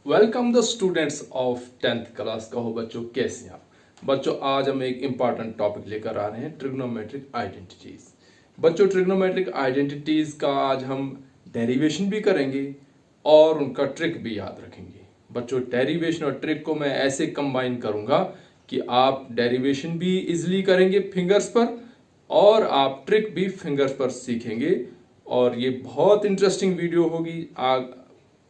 Welcome the students of 10th class. कहो बच्चों कैसे हैं आप। बच्चों आज हम एक इम्पॉर्टेंट टॉपिक लेकर आ रहे हैं, ट्रिग्नोमेट्रिक आइडेंटिटीज। बच्चों ट्रिग्नोमेट्रिक आइडेंटिटीज का आज हम डेरिवेशन भी करेंगे और उनका ट्रिक भी याद रखेंगे। बच्चों डेरिवेशन और ट्रिक को मैं ऐसे कंबाइन करूंगा कि आप डेरिवेशन भी इजिली करेंगे फिंगर्स पर और आप ट्रिक भी फिंगर्स पर सीखेंगे। और ये बहुत इंटरेस्टिंग वीडियो होगी।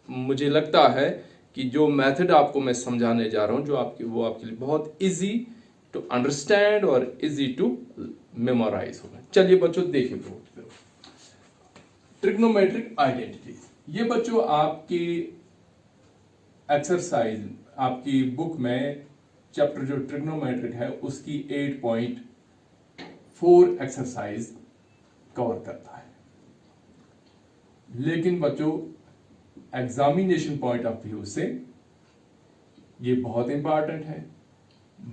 मुझे लगता है कि जो मेथड आपको मैं समझाने जा रहा हूं जो आपके लिए बहुत इजी टू अंडरस्टैंड और इजी टू मेमोराइज होगा। चलिए बच्चों देखिए ट्रिग्नोमेट्रिक आइडेंटिटीज। ये बच्चों आपकी एक्सरसाइज आपकी बुक में चैप्टर जो ट्रिग्नोमेट्रिक है उसकी 8.4 एक्सरसाइज कवर करता है। लेकिन बच्चों एग्जामिनेशन पॉइंट ऑफ व्यू से ये बहुत इंपॉर्टेंट है।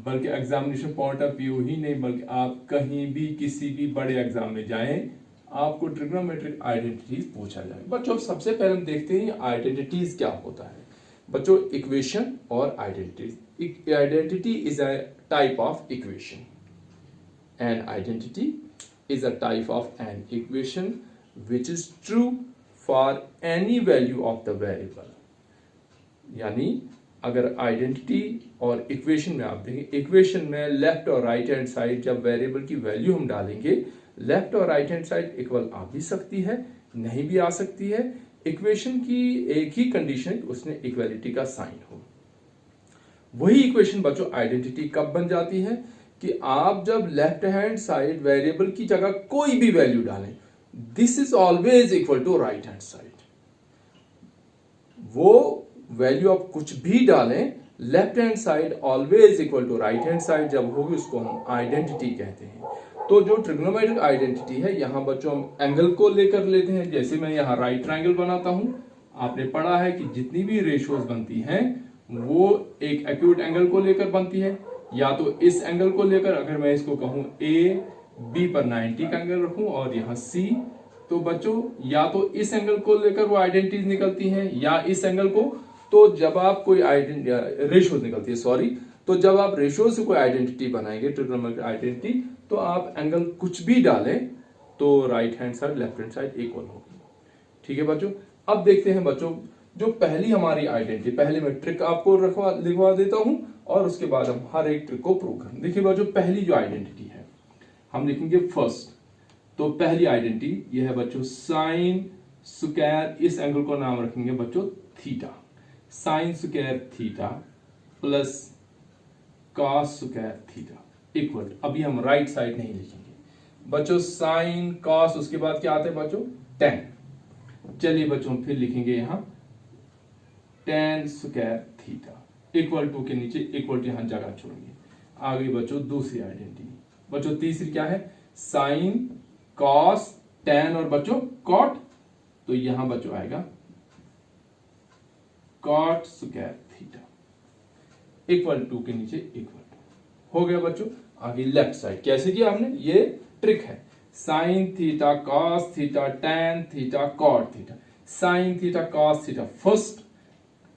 बल्कि एग्जामिनेशन पॉइंट ऑफ व्यू ही नहीं बल्कि आप कहीं भी किसी भी बड़े एग्जाम में जाएं आपको ट्रिग्नोमेट्रिक आइडेंटिटीज पूछा जाए। बच्चों सबसे पहले हम देखते हैं आइडेंटिटीज क्या होता है। बच्चों इक्वेशन और identity. Identity is a type of equation and identity is a type of an equation which is true for any value of the variable. यानी अगर आइडेंटिटी और इक्वेशन में आप देखें, इक्वेशन में लेफ्ट और राइट हैंड साइड जब variable की वैल्यू हम डालेंगे लेफ्ट और राइट हैंड साइड इक्वल आ भी सकती है नहीं भी आ सकती है। इक्वेशन की एक ही कंडीशन उसमें इक्वलिटी का साइन हो। वही इक्वेशन बच्चों आइडेंटिटी कब बन जाती है कि आप जब लेफ्ट हैंड साइड वेरिएबल की जगह कोई भी वैल्यू डालें this is always equal to right hand side. वो वैल्यू आप कुछ भी डालें left hand side always equal to right hand side जब होगी उसको हम आइडेंटिटी कहते हैं। तो जो ट्रिग्नोमेट्रिक आइडेंटिटी है यहां बच्चों हम एंगल को लेकर लेते हैं। जैसे मैं यहां राइट ट्रायंगल बनाता हूं, आपने पढ़ा है कि जितनी भी रेशियोज बनती हैं वो एक एक्यूट एंगल को लेकर बनती है। या तो इस एंगल को लेकर अगर मैं इसको कहूं ए बी पर 90 का एंगल रखूं और यहां सी, तो बच्चों या तो इस एंगल को लेकर वो आइडेंटिटीज निकलती हैं या इस एंगल को। तो जब आप कोई रेशियोज निकलती है तो जब आप रेशियो से कोई आइडेंटिटी बनाएंगे ट्रिग्नोमेट्रिक आइडेंटिटी तो आप एंगल कुछ भी डालें तो right hand side left hand side equal होगी। ठीक है बच्चों। अब देखते हैं बच्चों जो पहली हमारी आइडेंटिटी, पहले मैं ट्रिक आपको लिखवा देता हूं और उसके बाद हम हर एक ट्रिक को प्रूव करें। देखिए बच्चों पहली जो आइडेंटिटी है हम लिखेंगे फर्स्ट। तो पहली आइडेंटिटी यह है बच्चों साइन स्क्वायर, इस एंगल को नाम रखेंगे बच्चों theta. Sign square theta plus cos square theta equal, अभी हम राइट साइड नहीं लिखेंगे बच्चों, साइन कॉस उसके बाद क्या आता है बच्चों टेन। चलिए बच्चों फिर लिखेंगे यहां tan square theta equal to के नीचे इक्वल टू यहां जगह छोड़ेंगे। आगे बच्चों दूसरी आइडेंटिटी बच्चों तीसरी क्या है साइन कॉस टेन और बच्चों कॉट, तो यहां बच्चों आएगा cot square theta equal to के नीचे इक्वल टू हो गया बच्चों। आगे लेफ्ट साइड कैसे किया हमने, ये ट्रिक है। Sine theta cos theta tan theta cot theta. Sine theta cos theta first,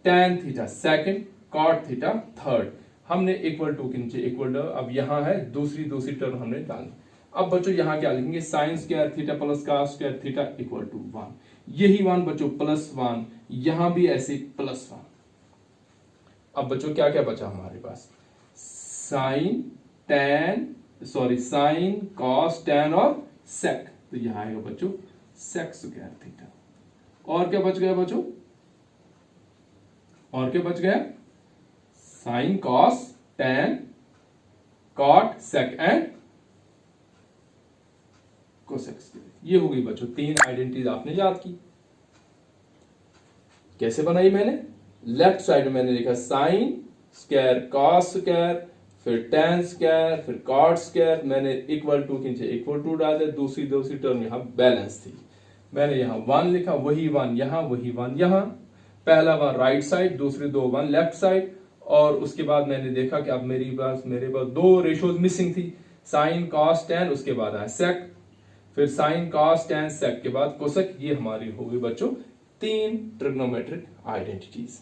tan theta second, cot theta third. हमने इक्वल टू के नीचे इक्वल टू, अब यहां है दूसरी टर्म हमने डाली। अब बच्चों यहां क्या लिखेंगे sine square theta plus cos square theta equal to 1। यही 1 बच्चों प्लस 1, यहां भी ऐसे प्लस 1। अब बच्चों क्या क्या बचा हमारे पास साइन कॉस टेन और सेक, तो यहां आएगा बच्चों सेक स्क्वायर थीटा। और क्या बच गया बच्चों, और क्या बच गया sine cos tan cot sec and cosec square. ये हो गई बच्चों तीन आइडेंटिटीज आपने याद की। कैसे बनाई मैंने, लेफ्ट साइड में मैंने लिखा साइन स्क्वायर कॉस स्क्वायर फिर टेन स्क्वायर फिर कॉट स्क्वायर, मैंने इक्वल टू के नीचे इक्वल टू डाल दिया। दूसरी टर्म यहां बैलेंस थी, मैंने यहां 1 लिखा, वही 1 यहां वही 1 यहां। पहला 1 राइट साइड, दूसरे 2 1 लेफ्ट साइड। और उसके बाद मैंने देखा कि अब मेरे पास 2 रेशियोज मिसिंग थी, साइन कॉस टेन उसके बाद आया सेक, फिर साइन कॉस टेन सेक के बाद कोसेक। ये हमारी हो गई बच्चों 3 ट्रिग्नोमेट्रिक आइडेंटिटीज।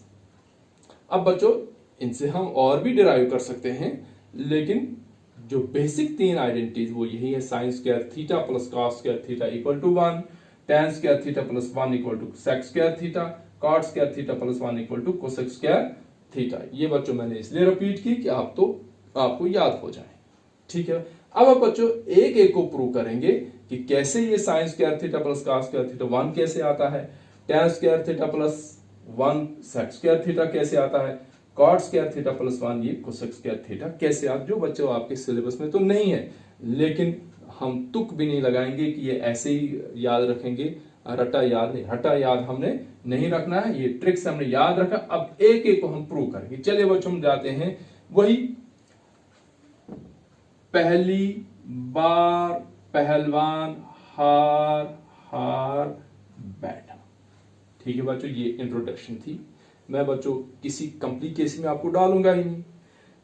अब बच्चों इनसे हम और भी डिराइव कर सकते हैं, लेकिन जो बेसिक तीन आइडेंटिटीज वो यही है, sine square theta plus cos square theta equal to 1, tan square theta plus 1 equal to sec square theta, cot square theta plus 1 equal to cosec square theta. ये बच्चों मैंने इसलिए रिपीट की कि आपको याद हो जाए। ठीक है, अब आप बच्चों एक एक को प्रूव करेंगे कि कैसे ये sine square theta plus cos square theta 1 कैसे आता है, tan square theta plus 1 sec square theta कैसे आता है, कॉट स्क्वायर थीटा प्लस 1 ये कोसेक स्क्वायर थीटा कैसे आता, जो बच्चों आपके सिलेबस में तो नहीं है, लेकिन हम तुक भी नहीं लगाएंगे कि ये ऐसे ही याद रखेंगे, रटा याद नहीं, हटा याद हमने नहीं रखना है, ये ट्रिक्स हमने याद रखा। अब एक एक को हम प्रूव करेंगे। चलिए बच्चों हम जाते हैं वही पहली बार पहलवान हार हार बैठा। ठीक है बच्चों, ये इंट्रोडक्शन थी। मैं बच्चों किसी कॉम्प्लिकेशन में आपको डालूंगा ही नहीं,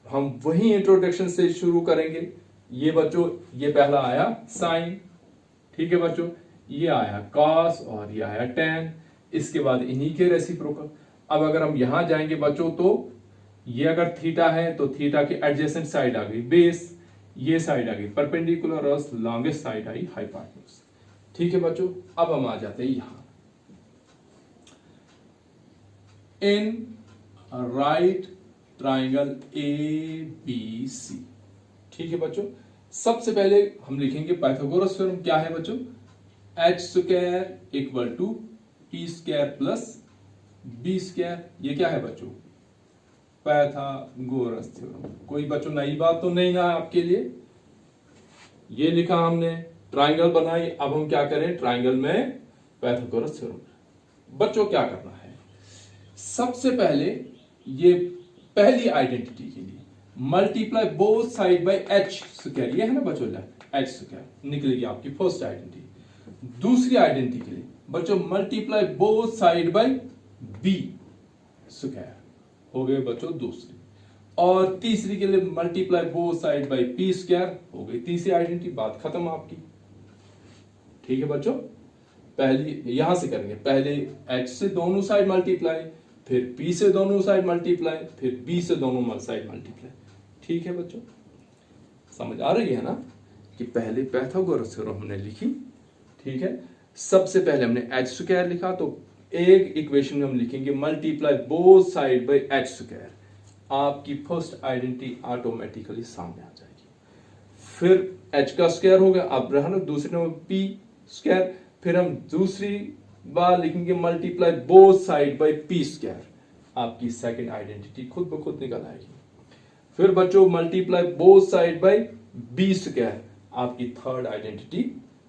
हम वही इंट्रोडक्शन से शुरू करेंगे। ये बच्चों ये पहला आया साइन, ठीक है बच्चों, ये आया कॉस और ये आया tan, इसके बाद इन्हीं के रेसिप्रोकल। अब अगर हम यहां जाएंगे बच्चों तो ये अगर थीटा है तो थीटा की एडजेसेंट साइड आ गई बेस, ये साइड आ गई परपेंडिकुलर और लॉन्गेस्ट साइड आई हाइपोटेन्यूज। ठीक है बच्चों, अब हम आ जाते हैं यहां इन राइट ट्राइंगल ABC। ठीक है बच्चों, सबसे पहले हम लिखेंगे पाइथागोरस थ्योरम। क्या है बच्चों, h square equal to p square plus b square. ये क्या है बच्चों, पाइथागोरस थ्योरम। कोई बच्चों नई बात तो नहीं ना आपके लिए, ये लिखा हमने, ट्राइंगल बनाई। अब हम क्या करें, ट्राइंगल में पाइथागोरस थ्योरम। बच्चों क्या करना है, सबसे पहले ये पहली आइडेंटिटी के लिए multiply both side bye h square, ये है ना बच्चों h स्क्वायर निकलेगी आपकी फर्स्ट आइडेंटिटी। दूसरी आइडेंटिटी के लिए बच्चों multiply both side bye b square, हो गए बच्चों दूसरी। और तीसरी के लिए multiply both side bye p square, हो गई तीसरी आइडेंटिटी, बात खत्म आपकी। ठीक है बच्चों, पहली यहां से करेंगे, पहले h से दोनों साइड मल्टीप्लाई, फिर p से दोनों साइड मल्टीप्लाई, फिर b से दोनों साइड मल्टीप्लाई। ठीक है बच्चों, समझ आ रही है ना कि पहले पाइथागोरस थ्योरम हमने लिखी। ठीक है, सबसे पहले हमने h स्क्वायर लिखा, तो एक इक्वेशन में हम लिखेंगे multiply both side bye h square, आपकी फर्स्ट आइडेंटिटी ऑटोमेटिकली सामने आ जाएगी। फिर h का स्क्वायर हो गया, अब रहा दूसरे नंबर p स्क्वायर, फिर हम दूसरी बार लिखेंगे multiply both side bye p square, आपकी सेकंड आइडेंटिटी खुद ब खुद निकल आएगी। फिर बच्चों multiply both side bye b square, आपकी थर्ड आइडेंटिटी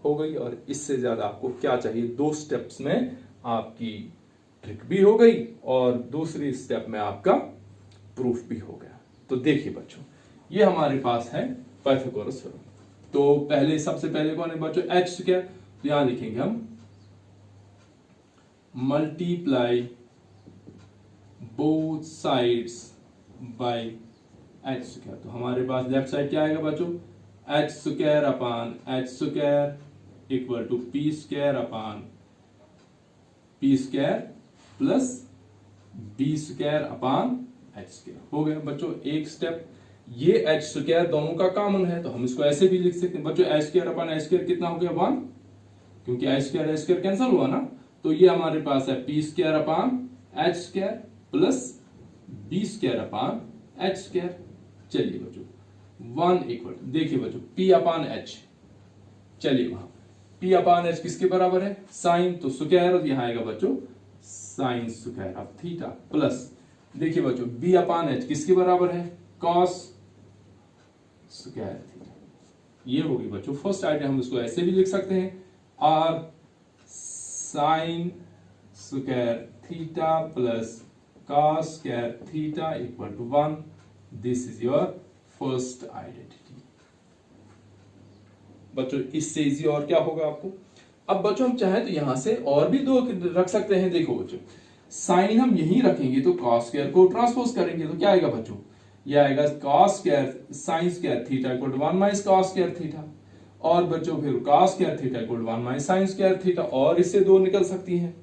हो गई। और इससे ज्यादा आपको क्या चाहिए, दो स्टेप्स में आपकी ट्रिक भी हो गई और दूसरी स्टेप में आपका प्रूफ भी हो गया। तो देखिए बच्चों, ये हमारे पास है पाइथागोरस थ्योरम। तो पहले सबसे पहले कौन है बच्चों, h स्क्वायर, तो यहां लिखेंगे हम multiply both sides by h square. तो हमारे पास लेफ्ट साइड क्या आएगा बच्चों, h square upon h square equal to p square upon p square plus b square upon h square. हो गया बच्चों एक स्टेप। ये h स्क्वायर दोनों का कॉमन है, तो हम इसको ऐसे भी लिख सकते हैं बच्चों, h square upon h square कितना हो गया 1, क्योंकि h स्क्वायर कैंसिल हुआ ना, तो ये हमारे पास है p square upon h square plus b square upon h square. चलिए बच्चों 1 इक्वल, देखिए बच्चों p अपान h, चलिए वहां p अपान h किसके बराबर है, साइन, तो स्क्वायर यहां आएगा बच्चों sine square of theta, plus देखिए बच्चों b अपान h किसके बराबर है, कॉस स्क्वायर थीटा। ये होगी बच्चों फर्स्ट आइडिया, हम इसको ऐसे भी लिख सकते हैं, r sine square theta plus cos square theta equal to 1। This is your first identity. बच्चों इससे इजी और क्या होगा आपको। अब बच्चों हम चाहे तो यहां से और भी दो रख सकते हैं। देखो बच्चों साइन हम यहीं रखेंगे तो कॉस स्क्वायर को ट्रांसपोज करेंगे तो क्या आएगा बच्चों, ये आएगा cos square sine square theta equal to 1 minus cos square theta, और बच्चों फिर cos square theta equal to 1 minus sine square theta, और इससे दो निकल सकती हैं,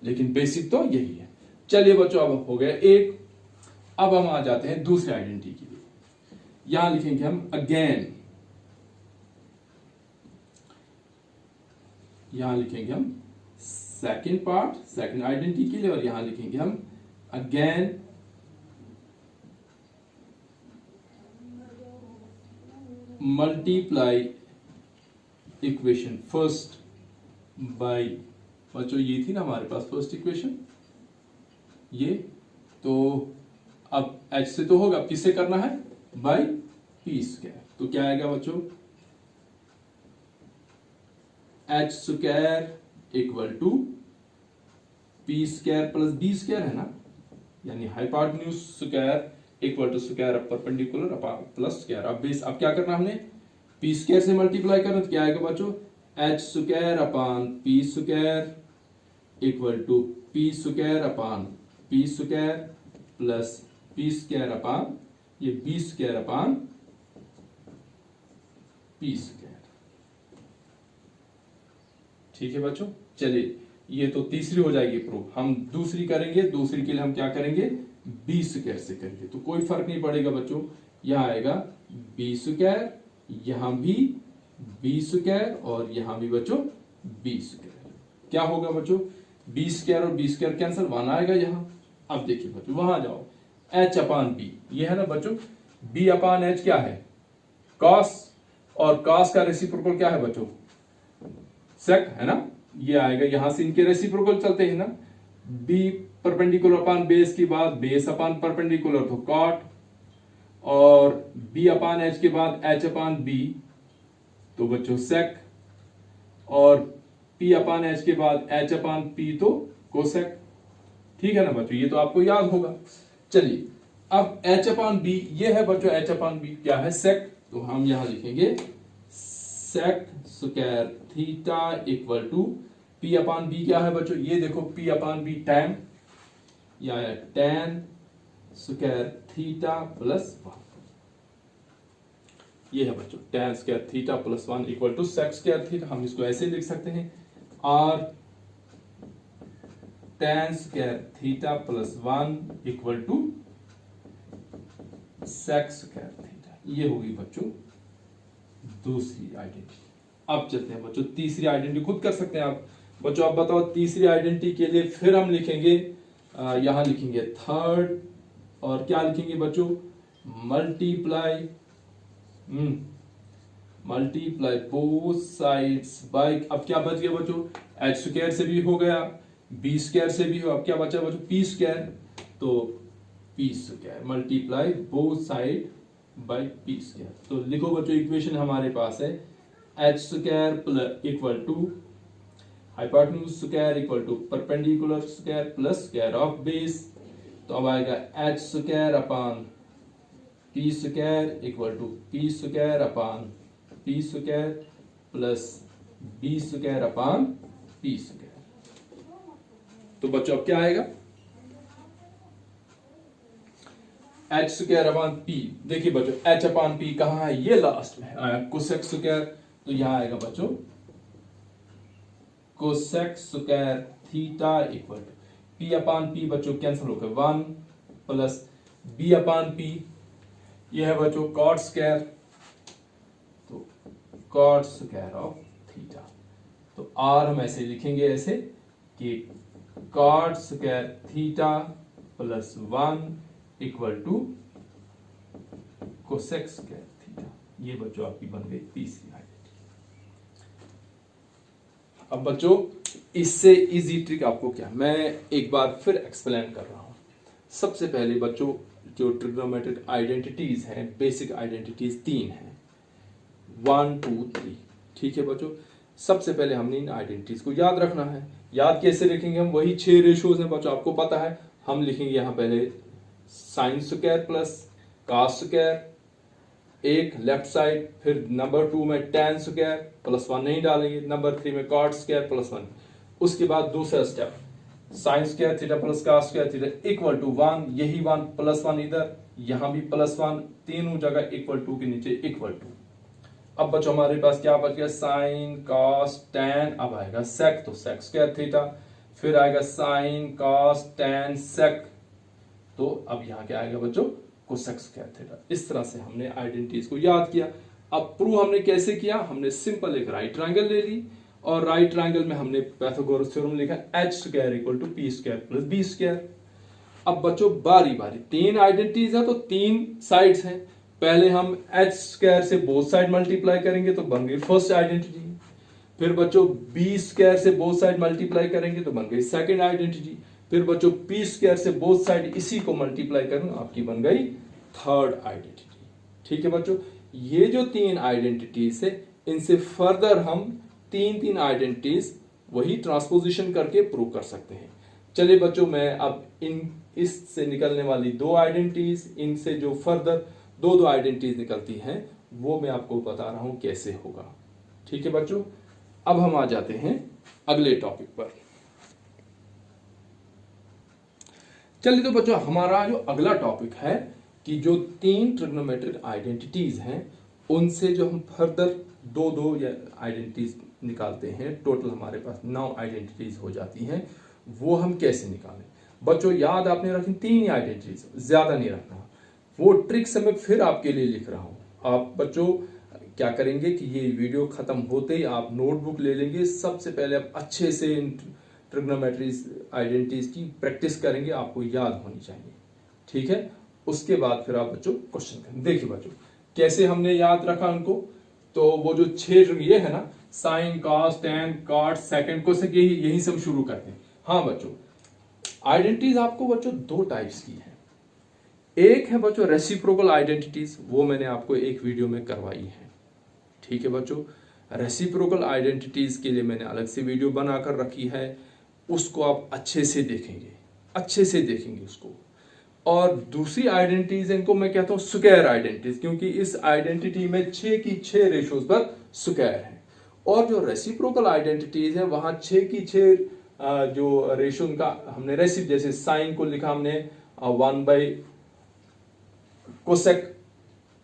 लेकिन बेसिक तो यही है। चलिए बच्चों अब हो गया एक, अब हम आ जाते हैं दूसरे आइडेंटिटी के लिए। यहां लिखेंगे हम अगेन, यहां लिखेंगे हम सेकेंड पार्ट, सेकेंड आइडेंटिटी के लिए, और यहां लिखेंगे हम again multiply equation first by, बच्चों ये थी ना हमारे पास फर्स्ट इक्वेशन, ये तो अब h से तो होगा, अब किससे करना है, बाय पी स्क्वायर। तो क्या आएगा बच्चों, h square equal to P square plus B square है ना, यानी hypotenuse square equal to square of perpendicular plus square. अब बेस, अब क्या करना हमने, पी स्क्वायर से मल्टीप्लाई करना, तो क्या आएगा बच्चों, h square upon P square equal to P square upon P square plus P square upon ये B square upon P square. ठीक है बच्चों, चलिए ये तो तीसरी हो जाएगी प्रूफ। हम दूसरी करेंगे, दूसरी के लिए हम क्या करेंगे, बी स्क्वायर से करेंगे, तो कोई फर्क नहीं पड़ेगा बच्चों, यहां आएगा बी स्क्वायर, यहां भी बी स्क्वायर और यहां भी बच्चों बी स्क्वायर। क्या होगा बच्चों, बी स्क्वायर और बी स्क्वायर कैंसिल, 1 आएगा यहां। अब देखिए बच्चों वहां जाओ, एच अपान बी, ये है ना बच्चों, बी अपान एच क्या है, कॉस, और कॉस का रेसिप्रोकल क्या है बच्चों, सेक है ना, ये आएगा, यहां से इनके रेसिप्रोकल चलते हैं ना, बी परपेंडिकुलर अपान बेस के बाद बेस अपान परपेंडिकुलर तो कॉट, और बी अपान एच के बाद एच अपान बी तो बच्चों सेक, और पी अपान एच के बाद एच अपान पी तो कोसेक। ठीक है ना बच्चों, ये तो आपको याद होगा। चलिए अब एच अपान बी, ये है बच्चों एच अपान बी क्या है, सेक, तो हम यहां लिखेंगे sec square theta equal to P upon B क्या है बच्चों, ये देखो पी अपान बी टैन, या टैन स्क्वायर थीटा प्लस 1, ये है बच्चों tan square theta plus 1 equal to sec square theta. हम इसको ऐसे लिख सकते हैं, और tan square theta plus 1 equal to sec square theta. ये होगी बच्चों दूसरी आइडेंटिटी। अब चलते हैं बच्चों तीसरी आइडेंटिटी, खुद कर सकते हैं आप बच्चों। आप बताओ तीसरी आइडेंटिटी के लिए फिर हम लिखेंगे, यहां लिखेंगे थर्ड, और क्या लिखेंगे बच्चों, मल्टीप्लाई बोथ साइड्स बाय, अब क्या बच गया बच्चों, एच स्क्वायर से भी हो गया, बी स्क्वायर से भी हो, अब क्या बचा बच्चों, पी स्क्वायर, तो P square multiply both side by P square. तो लिखो बच्चों इक्वेशन हमारे पास है H square equal to hypotenuse square equal to perpendicular square plus square of base, तो अब आएगा H square upon P square equal to P square upon P square plus B square upon P square. तो बच्चों अब क्या आएगा, H square upon P, देखिए बच्चों एच अपान पी कहां है, ये लास्ट में आया कोसेक स्क्वायर, तो यहां आएगा बच्चों cosec square theta equal to P upon P बच्चों कैंसिल हो गया 1 प्लस बी अपान पी, ये है बच्चों कॉट स्क्वायर, तो कॉट स्क्वायर ऑफ थीटा। तो आर हम ऐसे लिखेंगे ऐसे कि cot square theta plus 1 equal to cosec square theta. ये बच्चों आपकी बन गई तीसरी आइडेंटिटी। अब बच्चों इससे इजी ट्रिक आपको क्या, मैं एक बार फिर एक्सप्लेन कर रहा हूं। सबसे पहले बच्चों जो ट्रिग्नोमेट्रिक आइडेंटिटीज हैं, बेसिक आइडेंटिटीज 3 हैं, 1 2 3। ठीक है बच्चों, सबसे पहले हमने इन आइडेंटिटीज को याद रखना है। याद कैसे रखेंगे हम, वही 6 रेशियोज हैं बच्चों, आपको पता है। हम लिखेंगे यहां पहले sine square plus cos square एक लेफ्ट साइड, फिर नंबर 2 में tan स्क्वायर प्लस 1 नहीं डालेंगे, नंबर 3 में कॉट स्क्वायर प्लस 1, उसके बाद दूसरा step sine square theta plus cos square theta equal to 1, यही 1 प्लस 1 इधर, यहां भी प्लस 1, तीनों जगह इक्वल टू के नीचे इक्वल टू। अब बच्चों हमारे पास क्या बच गया, साइन कॉस टैन, अब आएगा सेक, तो सेक स्क्वायर थीटा, फिर आएगा साइन कॉस टैन सेक, तो अब यहाँ क्या आएगा बच्चों, कोसेक स्क्वायर थीटा। इस तरह से हमने आइडेंटिटीज को याद किया। अब प्रूव हमने कैसे किया, हमने सिंपल एक राइट ट्रायंगल ले ली और राइट ट्रायंगल में हमने पाइथागोरस थ्योरम लिखा h square equal to P square plus B square. अब बच्चों बारी बारी, तीन आइडेंटिटीज है तो तीन साइड्स हैं। पहले हम h स्क्वायर से बोथ साइड मल्टीप्लाई करेंगे तो बन गई फर्स्ट आइडेंटिटी। फिर बच्चों b स्क्वायर से बोथ साइड मल्टीप्लाई करेंगे तो बन गई सेकंड आइडेंटिटी। फिर बच्चों p स्क्वायर से बोथ साइड इसी को मल्टीप्लाई करें आपकी बन गई थर्ड आइडेंटिटी। ठीक है बच्चों, ये जो तीन आइडेंटिटीज है इनसे फर्दर हम तीन तीन आइडेंटिटीज वही ट्रांसपोजिशन करके प्रूव कर सकते हैं। चलिए बच्चों, मैं अब इससे निकलने वाली दो आइडेंटिटीज, इनसे जो फर्दर दो आइडेंटिटीज निकलती हैं वो मैं आपको बता रहा हूं कैसे होगा। ठीक है बच्चों, अब हम आ जाते हैं अगले टॉपिक पर। चलिए तो बच्चों, हमारा जो अगला टॉपिक है कि जो तीन ट्रिग्नोमेट्रिक आइडेंटिटीज हैं उनसे जो हम फर्दर दो या आइडेंटिटीज निकालते हैं, टोटल हमारे पास 9 आइडेंटिटीज हो जाती हैं, वो हम कैसे निकालें। बच्चों याद आपने रखी तीन ही आइडेंटिटीज, ज्यादा नहीं रखना। वो ट्रिक्स मैं फिर आपके लिए लिख रहा हूं। आप बच्चों क्या करेंगे कि ये वीडियो खत्म होते ही आप नोटबुक ले लेंगे। सबसे पहले आप अच्छे से ट्रिग्नोमेट्री आइडेंटिटीज की प्रैक्टिस करेंगे, आपको याद होनी चाहिए। ठीक है, उसके बाद फिर आप बच्चों क्वेश्चन करें। देखिए बच्चों कैसे हमने याद रखा उनको, तो वो जो 6 ये है ना, sine cos tan cot sec cosec, यही सब शुरू करते हैं। हाँ बच्चों, आइडेंटिटीज आपको बच्चों दो टाइप्स की है। एक है बच्चों रेसिप्रोकल आइडेंटिटीज, वो मैंने आपको एक वीडियो में करवाई है। ठीक है बच्चों, रेसिप्रोकल आइडेंटिटीज के लिए मैंने अलग से वीडियो बनाकर रखी है, उसको आप अच्छे से देखेंगे उसको। और दूसरी आइडेंटिटीज इनको मैं कहता हूं स्क्वायर आइडेंटिटीज, क्योंकि इस आइडेंटिटी में 6 की 6 रेशियोज पर स्क्वायर है। और जो रेसिप्रोकल आइडेंटिटीज है वहां 6 की 6 जो रेशियो उनका हमने रेसिप, जैसे साइन को लिखा हमने 1 by cosec,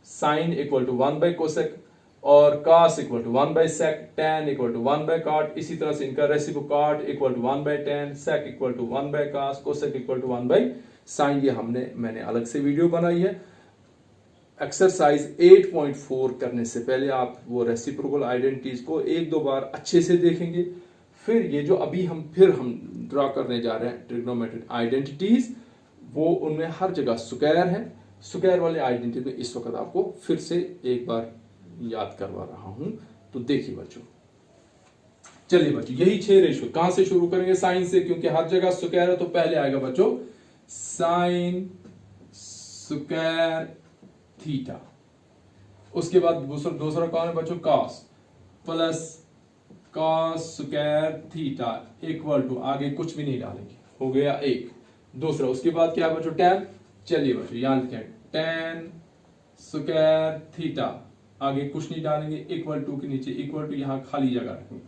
sine equal to 1 by cosec, और cos equal to 1 by sec, tan equal to 1 by cot. इसी तरह से इनका reciprocal cot equal to 1 by tan, sec equal to 1 by cos, cosec equal to 1 by sine. ये मैंने अलग से video बनाई है। एक्सरसाइज 8.4 करने से पहले आप वो रेसिप्रोकल आइडेंटिटीज को एक दो बार अच्छे से देखेंगे। फिर ये जो अभी हम ड्रॉ करने जा रहे हैं ट्रिग्नोमेट्रिक आइडेंटिटीज, वो उनमें हर जगह स्क्वायर है। स्क्वायर वाले आइडेंटिटी में इस वक्त आपको फिर से एक बार याद करवा रहा हूं। तो देखिए बच्चों, चलिए बच्चों, यही 6 रेशियो कहां से शुरू करेंगे, साइन से, क्योंकि हर जगह स्क्वायर है। तो पहले आएगा बच्चों साइन स्क्वायर थीटा। उसके बाद दूसरा कौन है बच्चों, cos, plus cos square theta equal to, आगे कुछ भी नहीं डालेंगे, हो गया एक। दूसरा, उसके बाद क्या है बच्चों, टैन। चलिए बच्चों यहां लिखें टैन स्क्वायर थीटा, आगे कुछ नहीं डालेंगे, इक्वल टू के नीचे इक्वल टू, यहां खाली जगह रखेंगे।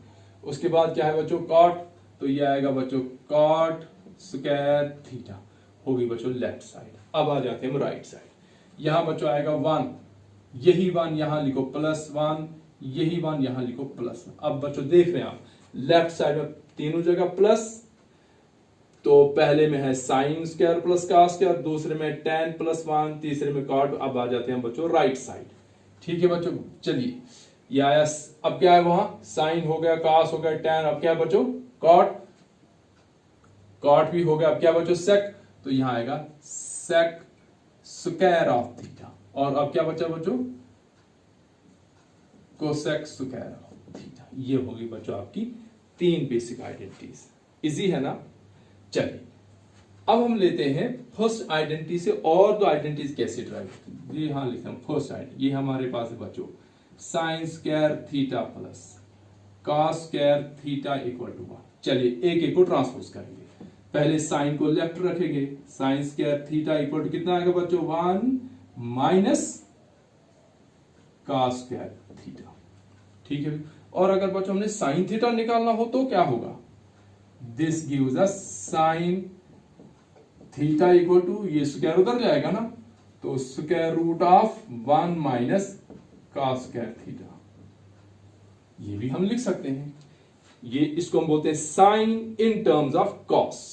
उसके बाद क्या है बच्चों, कॉट, तो ये आएगा बच्चों कॉट स्क्वायर थीटा, होगी बच्चों लेफ्ट साइड। अब आ जाते हैं हम राइट साइड। यहां बच्चों आएगा 1, यही 1 यहां लिखो प्लस 1, यही 1 यहां लिखो प्लस 1। अब बच्चों देख रहे हैं आप लेफ्ट साइड में तीनों जगह प्लस, तो पहले में है sine square plus cos square, दूसरे में tan प्लस 1, तीसरे में कॉट। अब आ जाते हैं बच्चों राइट साइड। ठीक है बच्चों, चलिए ये आया, अब क्या है वहां, साइन हो गया, कॉस हो गया, tan, अब क्या है बच्चों, कॉट, कॉट भी हो गया। अब क्या बच्चों, सेक, तो यहां आएगा सेक स्क्वायर ऑफ थीटा। और अब क्या बचा बच्चों, कोसेक स्क्वायर ऑफ थीटा। ये होगी बच्चों आपकी 3 बेसिक आइडेंटिटीज। इजी है ना। चलिए अब हम लेते हैं फर्स्ट आइडेंटिटी से और 2 आइडेंटिटीज कैसे ड्राइव करते हैं। ये यहां लिखता हूं फर्स्ट आइडेंटिटी, ये हमारे पास है बच्चों sine square theta plus cos square theta equal to 1। चलिए एक एक को ट्रांसपोज करेंगे। पहले साइन को लेफ्ट रखेंगे, sine square theta equal to कितना आएगा बच्चों, 1 माइनस कॉस स्क्वायर थीटा। ठीक है, और अगर बच्चों हमने साइन थीटा निकालना हो तो क्या होगा, this gives us sine theta equal to, ये स्क्वायर उधर जाएगा ना, तो square root of 1 minus cos square theta. ये भी हम लिख सकते हैं। ये इसको हम बोलते हैं sine in terms of cos.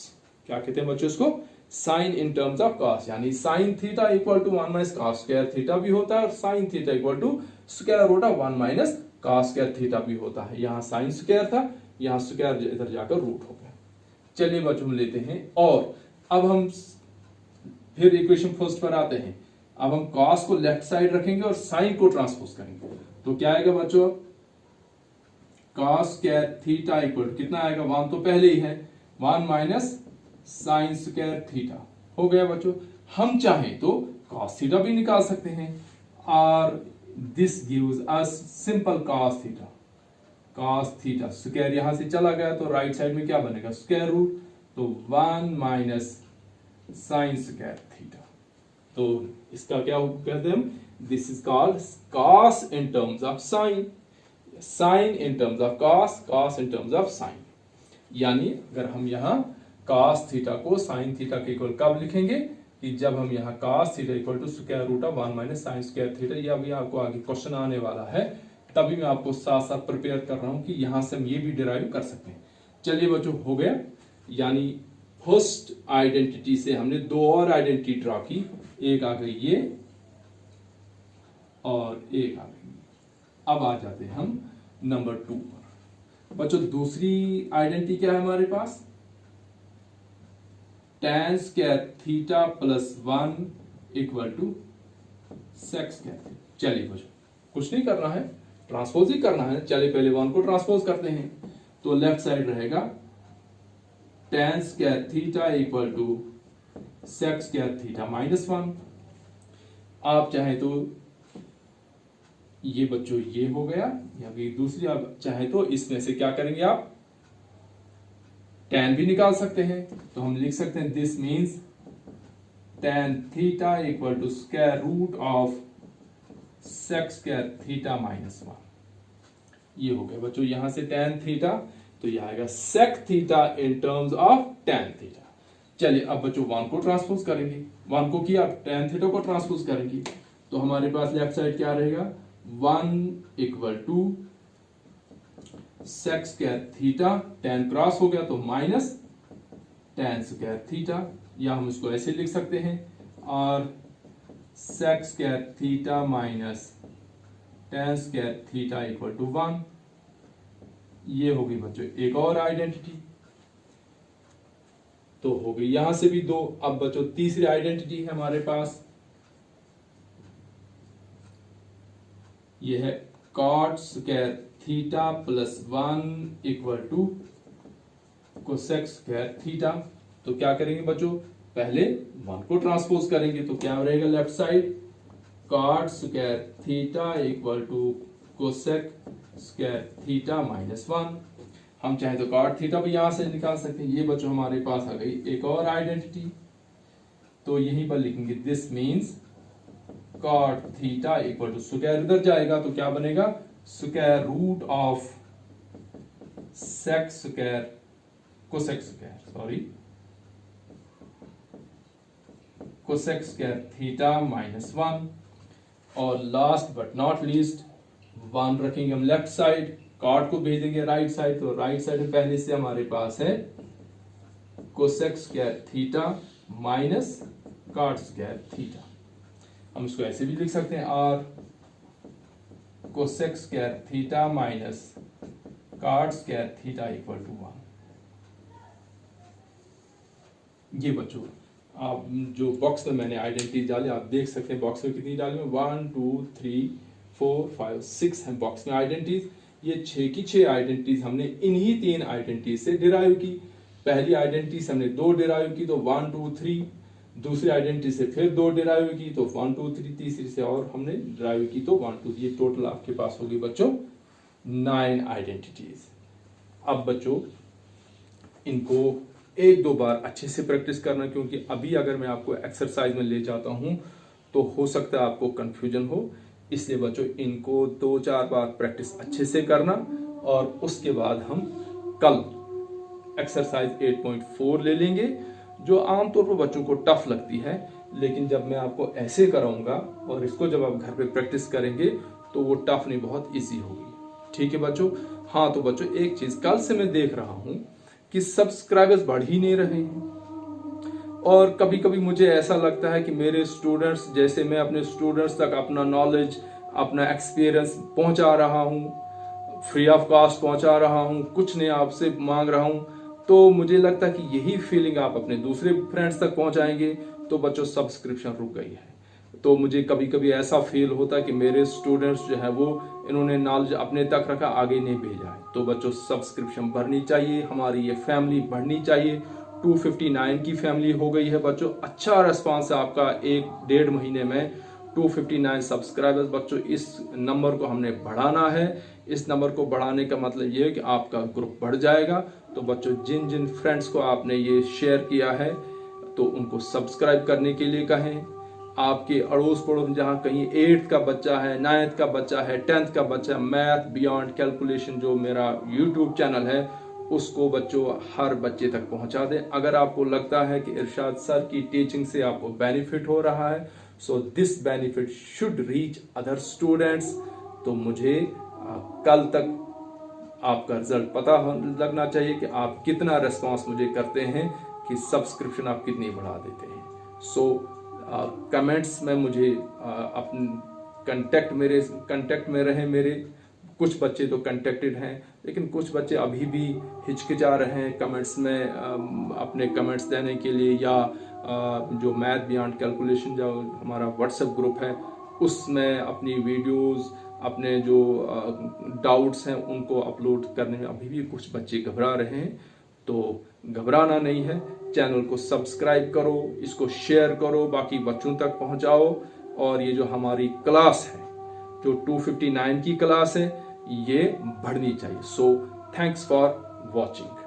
क्या कहते हैं बच्चों इसको, sine in terms of cos, यानी sine theta equal to 1 minus cos square theta भी होता है और sine theta equal to square root of 1 minus cos square theta भी होता है। यहाँ साइन स्क्वायर था, यहाँ स्क्वायर इधर जाकर रूट हो गया। चलिए बच्चों हम लेते हैं और अब हम फिर इक्वेशन फर्स्ट पर आते हैं। अब हम कॉस को लेफ्ट साइड रखेंगे और साइन को ट्रांसपोज करेंगे, तो क्या आएगा बच्चों, कॉस स्क्वायर थीटा इक्वल कितना आएगा, 1 तो पहले ही है, 1 माइनस साइन स्क्वायर थीटा हो गया बच्चों। हम चाहें तो कॉस थीटा भी निकाल सकते हैं और this gives us simple cos theta. Cos theta square यहां से चला गया तो राइट साइड में क्या बनेगा, स्क्वायर रूट, तो 1 माइनस साइन स्क्वायर थीटा। तो इसका क्या कहते हैं हम, this is called cos in terms of sine, sine in terms of cos, cos in terms of sine. यानी अगर हम यहाँ कॉस थीटा को साइन थीटा के इक्वल कब लिखेंगे, कि जब हम यहाँ cos theta equal to square root of 1 minus sine square theta, ये अभी आपको आगे क्वेश्चन आने वाला है, तभी मैं आपको साथ साथ प्रिपेयर कर रहा हूं कि यहां से हम ये भी डिराइव कर सकते हैं। चलिए बच्चों हो गया, यानी फर्स्ट आइडेंटिटी से हमने दो और आइडेंटिटी ड्रॉ की, एक आ गई ये और एक आ गई। अब आ जाते हैं हम नंबर 2 पर। बच्चों दूसरी आइडेंटिटी क्या है हमारे पास, tan square theta plus 1 equal to sec square. चलिए बच्चों कुछ नहीं करना है, ट्रांसपोज ही करना है। चलिए पहले 1 को ट्रांसपोज करते हैं, तो लेफ्ट साइड रहेगा tan square theta equal to sec square theta minus 1। आप चाहे तो ये बच्चों ये हो गया, या फिर दूसरी आप चाहे तो इसमें से क्या करेंगे, आप tan भी निकाल सकते हैं। तो हम लिख सकते हैं this means tan theta equal to square root of sec square theta minus 1। ये हो गया बच्चों यहां से tan थीटा, तो यह आएगा sec theta in terms of tan theta. चलिए अब बच्चों 1 को ट्रांसपोज करेंगे, 1 को किया tan थीटा को ट्रांसपोज करेंगे, तो हमारे पास लेफ्ट साइड क्या रहेगा, 1 equal to sec square theta, tan cross हो गया तो माइनस tan स्क्वायर थीटा, या हम इसको ऐसे लिख सकते हैं, और sec square theta minus tan square theta equal to 1। ये होगी बच्चों एक और आइडेंटिटी, तो हो गई यहां से भी 2। अब बच्चों तीसरी आइडेंटिटी है हमारे पास, यह है cot square theta plus 1 equal to cosec square theta. तो क्या करेंगे बच्चों, पहले 1 को ट्रांसपोज करेंगे, तो क्या रहेगा left side, cot square theta equal to cosec square theta minus 1। हम चाहे तो cot थीटा भी यहां से निकाल सकते हैं। ये बच्चों हमारे पास आ गई एक और आइडेंटिटी, तो यहीं पर लिखेंगे this means cot theta equal to square इधर जाएगा तो क्या बनेगा, square root of sec square cosec square, sorry cosec square theta minus 1। और लास्ट बट नॉट लीस्ट 1 रखेंगे हम लेफ्ट साइड, cot को भेजेंगे राइट साइड, तो राइट साइड में पहले से हमारे पास है cosec square theta minus cot square theta. हम इसको ऐसे भी लिख सकते हैं, और cosec square theta minus cot square theta equal to 1। ये बच्चों आप जो बॉक्स में मैंने आइडेंटिटी डाली, आप देख सकते हैं बॉक्स में कितनी डाली, 1 2 3 4 5 6 है बॉक्स में आइडेंटिटीज। ये 6 की 6 आइडेंटिटीज हमने इन्हीं 3 आइडेंटिटी से डिराइव की। पहली आइडेंटिटी से हमने 2 डिराइव की, तो 1 2 3। दूसरी आइडेंटिटी से फिर 2 डिराइव की, तो 1 2 3। तीसरी से और हमने डिराइव की, तो 1 2। ये टोटल आपके पास होगी बच्चों 9 आइडेंटिटीज। अब बच्चों इनको 1-2 बार अच्छे से प्रैक्टिस करना, क्योंकि अभी अगर मैं आपको एक्सरसाइज में ले जाता हूं तो हो सकता है आपको कंफ्यूजन हो। इसलिए बच्चों इनको 2-4 बार प्रैक्टिस अच्छे से करना, और उसके बाद हम कल एक्सरसाइज 8.4 ले लेंगे, जो आमतौर पर बच्चों को टफ लगती है, लेकिन जब मैं आपको ऐसे कराऊंगा और इसको जब आप घर पे प्रैक्टिस करेंगे तो वो टफ नहीं, बहुत इजी होगी। ठीक है बच्चों। हाँ तो बच्चों एक चीज कल से मैं देख रहा हूं कि सब्सक्राइबर्स बढ़ ही नहीं रहे हैं, और कभी कभी मुझे ऐसा लगता है कि मेरे स्टूडेंट्स, जैसे मैं अपने स्टूडेंट्स तक अपना नॉलेज, अपना एक्सपीरियंस पहुंचा रहा हूं, फ्री ऑफ कॉस्ट पहुंचा रहा हूं, कुछ नहीं आपसे मांग रहा हूं, तो मुझे लगता है कि यही फीलिंग आप अपने दूसरे फ्रेंड्स तक पहुंचाएंगे तो बच्चों सब्सक्रिप्शन रुक गई है। तो मुझे कभी कभी ऐसा फील होता है कि मेरे स्टूडेंट्स जो है वो इन्होंने नॉलेज अपने तक रखा, आगे नहीं भेजा है। तो बच्चों सब्सक्रिप्शन भरनी चाहिए, हमारी ये फैमिली बढ़नी चाहिए। 259 की फैमिली हो गई है बच्चों। अच्छा रिस्पांस है आपका, 1-1.5 महीने में 259 सब्सक्राइबर्स। बच्चों इस नंबर को हमने बढ़ाना है। इस नंबर को बढ़ाने का मतलब ये है कि आपका ग्रुप बढ़ जाएगा। तो बच्चों जिन जिन फ्रेंड्स को आपने ये शेयर किया है तो उनको सब्सक्राइब करने के लिए कहें। आपके अड़ोस पड़ोस में जहाँ कहीं 8th का बच्चा है, 9th का बच्चा है, 10th का बच्चा, मैथ बियॉन्ड कैलकुलेशन जो मेरा यूट्यूब चैनल है उसको बच्चों हर बच्चे तक पहुंचा दें। अगर आपको लगता है कि इरशाद सर की टीचिंग से आपको बेनिफिट हो रहा है, so this benefit should reach other students. तो मुझे कल तक आपका रिजल्ट पता लगना चाहिए कि आप कितना रिस्पॉन्स मुझे करते हैं, कि सब्सक्रिप्शन आप कितनी बढ़ा देते हैं। सो कमेंट्स में मुझे अपने कंटेक्ट में रहे। मेरे कुछ बच्चे तो कंटेक्टेड हैं, लेकिन कुछ बच्चे अभी भी हिचकिचा रहे हैं कमेंट्स में अपने कमेंट्स देने के लिए, या जो मैथ बियॉन्ड कैलकुलेशन जो हमारा व्हाट्सएप ग्रुप है उसमें अपनी वीडियोस, अपने जो डाउट्स हैं उनको अपलोड करने में अभी भी कुछ बच्चे घबरा रहे हैं। तो घबराना नहीं है, चैनल को सब्सक्राइब करो, इसको शेयर करो, बाकी बच्चों तक पहुंचाओ। और ये जो हमारी क्लास है, जो 259 की क्लास है, ये बढ़नी चाहिए। So thanks for watching.